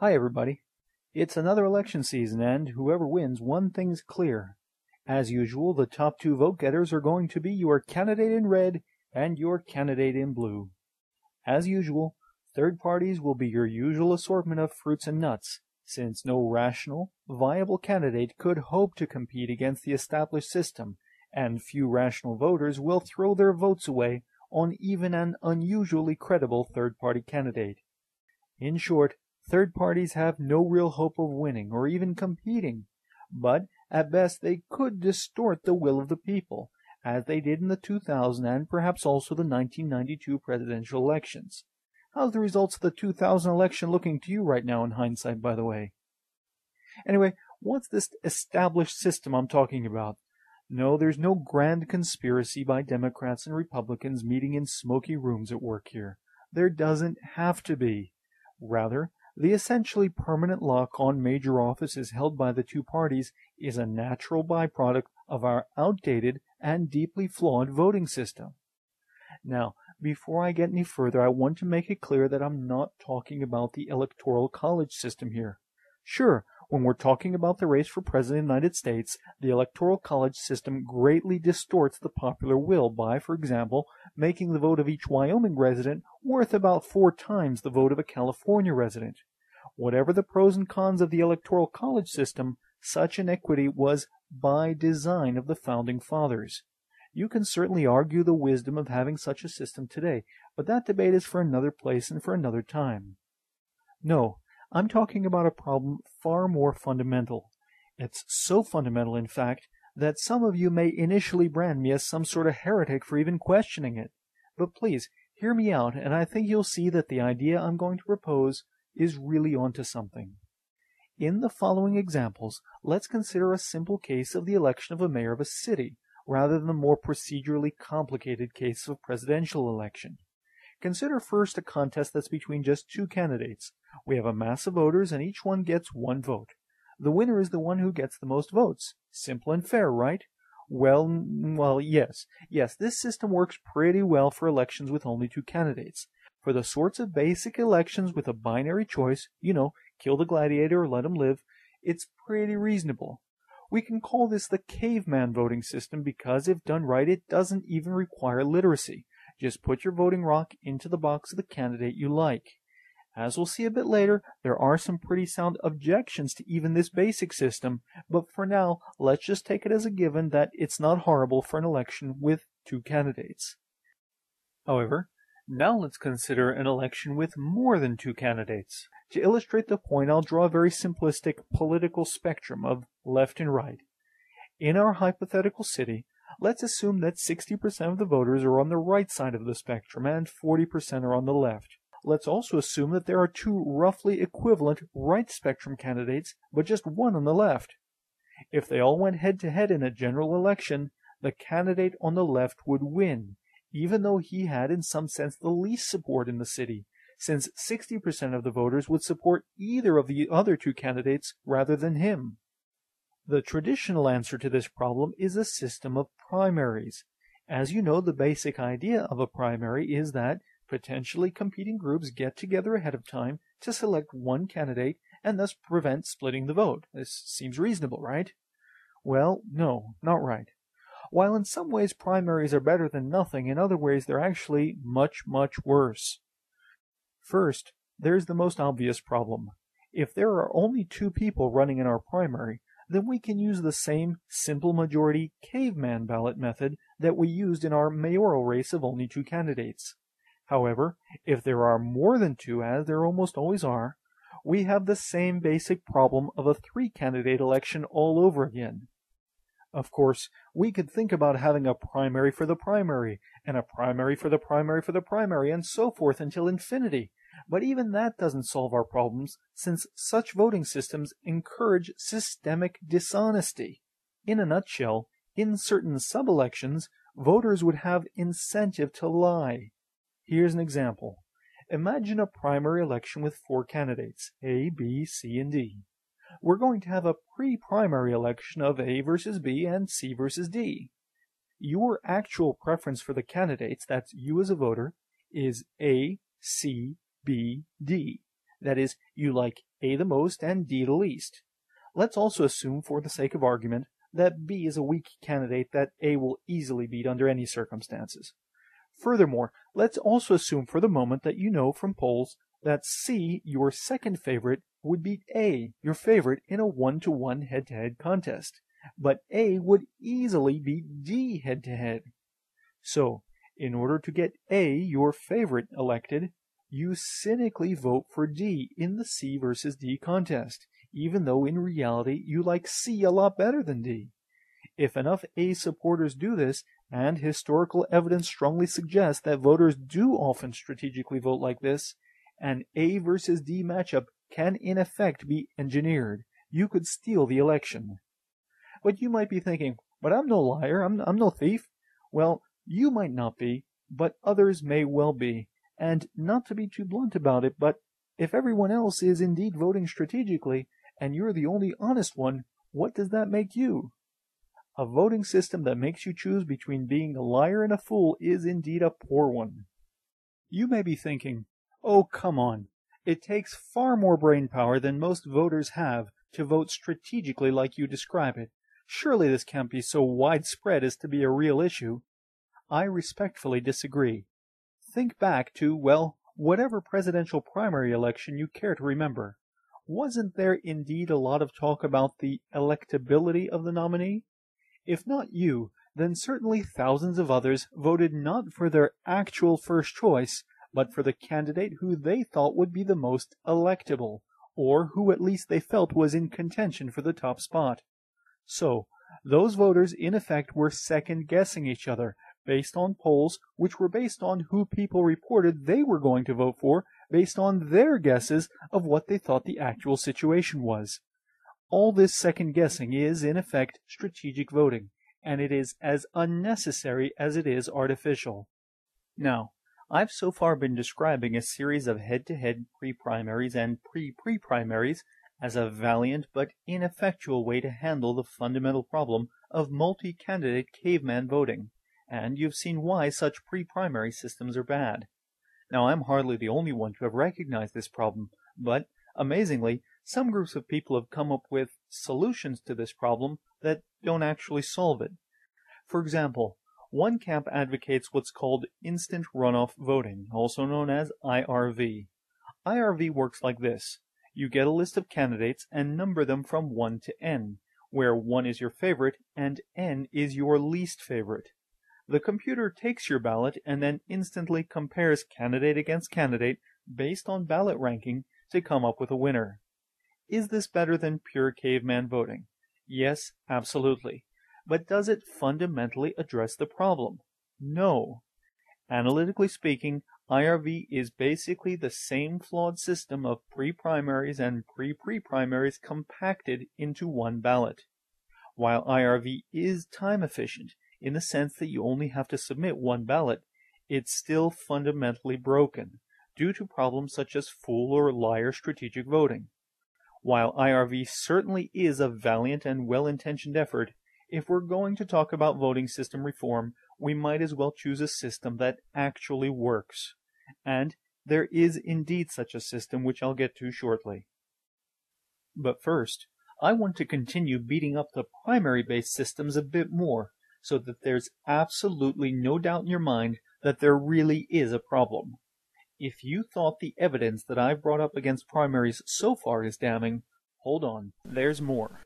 Hi everybody. It's another election season and whoever wins, one thing's clear. As usual, the top two vote getters are going to be your candidate in red and your candidate in blue. As usual, third parties will be your usual assortment of fruits and nuts, since no rational, viable candidate could hope to compete against the established system, and few rational voters will throw their votes away on even an unusually credible third-party candidate. In short, third parties have no real hope of winning or even competing, but at best they could distort the will of the people, as they did in the 2000 and perhaps also the 1992 presidential elections. How's the results of the 2000 election looking to you right now in hindsight, by the way? Anyway, what's this established system I'm talking about? No, there's no grand conspiracy by Democrats and Republicans meeting in smoky rooms at work here. There doesn't have to be. Rather, the essentially permanent lock on major offices held by the two parties is a natural byproduct of our outdated and deeply flawed voting system. Now, before I get any further, I want to make it clear that I'm not talking about the electoral college system here. Sure, when we're talking about the race for President of the United States, the electoral college system greatly distorts the popular will by, for example, making the vote of each Wyoming resident worth about 4 times the vote of a California resident. Whatever the pros and cons of the electoral college system, such inequity was by design of the Founding Fathers. You can certainly argue the wisdom of having such a system today, but that debate is for another place and for another time. No, I'm talking about a problem far more fundamental. It's so fundamental, in fact, that some of you may initially brand me as some sort of heretic for even questioning it. But please, hear me out, and I think you'll see that the idea I'm going to propose is really onto something. In the following examples, let's consider a simple case of the election of a mayor of a city, rather than the more procedurally complicated case of a presidential election. Consider first a contest that's between just 2 candidates. We have a mass of voters and each one gets 1 vote. The winner is the one who gets the most votes. Simple and fair, right? Well, yes, this system works pretty well for elections with only 2 candidates. For the sorts of basic elections with a binary choice, kill the gladiator or let him live, it's pretty reasonable. We can call this the Caveman voting system because if done right, it doesn't even require literacy. Just put your voting rock into the box of the candidate you like. As we'll see a bit later, there are some pretty sound objections to even this basic system, but for now, let's just take it as a given that it's not horrible for an election with 2 candidates. However, now let's consider an election with more than 2 candidates. To illustrate the point, I'll draw a very simplistic political spectrum of left and right. In our hypothetical city, let's assume that 60% of the voters are on the right side of the spectrum and 40% are on the left. Let's also assume that there are 2 roughly equivalent right spectrum candidates, but just 1 on the left. If they all went head-to-head in a general election, the candidate on the left would win, even though he had in some sense the least support in the city, since 60% of the voters would support either of the other 2 candidates rather than him. The traditional answer to this problem is a system of primaries. As you know, the basic idea of a primary is that potentially competing groups get together ahead of time to select one candidate and thus prevent splitting the vote. This seems reasonable, right? Well, no, not right. While in some ways primaries are better than nothing, in other ways they're actually much, much worse. First, there's the most obvious problem. If there are only 2 people running in our primary, then we can use the same simple majority caveman ballot method that we used in our mayoral race of only 2 candidates. However, if there are more than 2, as there almost always are, we have the same basic problem of a 3-candidate election all over again. Of course, we could think about having a primary for the primary, and a primary for the primary for the primary, and so forth until infinity. But even that doesn't solve our problems, since such voting systems encourage systemic dishonesty. In a nutshell, in certain sub-elections, voters would have incentive to lie. Here's an example. Imagine a primary election with 4 candidates, A, B, C, and D. We're going to have a pre-primary election of A versus B and C versus D. Your actual preference for the candidates, that's you as a voter, is A, C, B, D. That is, you like A the most and D the least. Let's also assume, for the sake of argument, that B is a weak candidate that A will easily beat under any circumstances. Furthermore, let's also assume for the moment that you know from polls that C, your second favorite, would beat A, your favorite, in a 1-to-1 head-to-head contest. But A would easily beat D head-to-head. So, in order to get A, your favorite, elected, you cynically vote for D in the C versus D contest, even though in reality you like C a lot better than D. If enough A supporters do this, and historical evidence strongly suggests that voters do often strategically vote like this, an A versus D matchup can in effect be engineered. You could steal the election. But you might be thinking, but I'm no liar, I'm no thief. Well, you might not be, but others may well be. And not to be too blunt about it, but if everyone else is indeed voting strategically, and you're the only honest one, what does that make you? A voting system that makes you choose between being a liar and a fool is indeed a poor one. You may be thinking, oh, come on. It takes far more brain power than most voters have to vote strategically like you describe it. Surely this can't be so widespread as to be a real issue. I respectfully disagree. Think back to, well, whatever presidential primary election you care to remember. Wasn't there indeed a lot of talk about the electability of the nominee? If not you, then certainly thousands of others voted not for their actual first choice, but for the candidate who they thought would be the most electable, or who at least they felt was in contention for the top spot. So, those voters in effect were second-guessing each other, based on polls which were based on who people reported they were going to vote for, based on their guesses of what they thought the actual situation was. All this second-guessing is, in effect, strategic voting, and it is as unnecessary as it is artificial. Now, I've so far been describing a series of head-to-head pre-primaries and pre-pre-primaries as a valiant but ineffectual way to handle the fundamental problem of multi-candidate caveman voting, and you've seen why such pre-primary systems are bad. Now, I'm hardly the only one to have recognized this problem, but, amazingly, some groups of people have come up with solutions to this problem that don't actually solve it. For example, one camp advocates what's called instant runoff voting, also known as IRV. IRV works like this. You get a list of candidates and number them from 1 to n, where 1 is your favorite and n is your least favorite. The computer takes your ballot and then instantly compares candidate against candidate based on ballot ranking to come up with a winner. Is this better than pure caveman voting? Yes, absolutely. But does it fundamentally address the problem? No. Analytically speaking, IRV is basically the same flawed system of pre-primaries and pre-pre-primaries compacted into one ballot. While IRV is time efficient, in the sense that you only have to submit one ballot, it's still fundamentally broken, due to problems such as fool or liar strategic voting. While IRV certainly is a valiant and well-intentioned effort, if we're going to talk about voting system reform, we might as well choose a system that actually works. And there is indeed such a system, which I'll get to shortly. But first, I want to continue beating up the primary-based systems a bit more, so that there's absolutely no doubt in your mind that there really is a problem. If you thought the evidence that I've brought up against primaries so far is damning, hold on, there's more.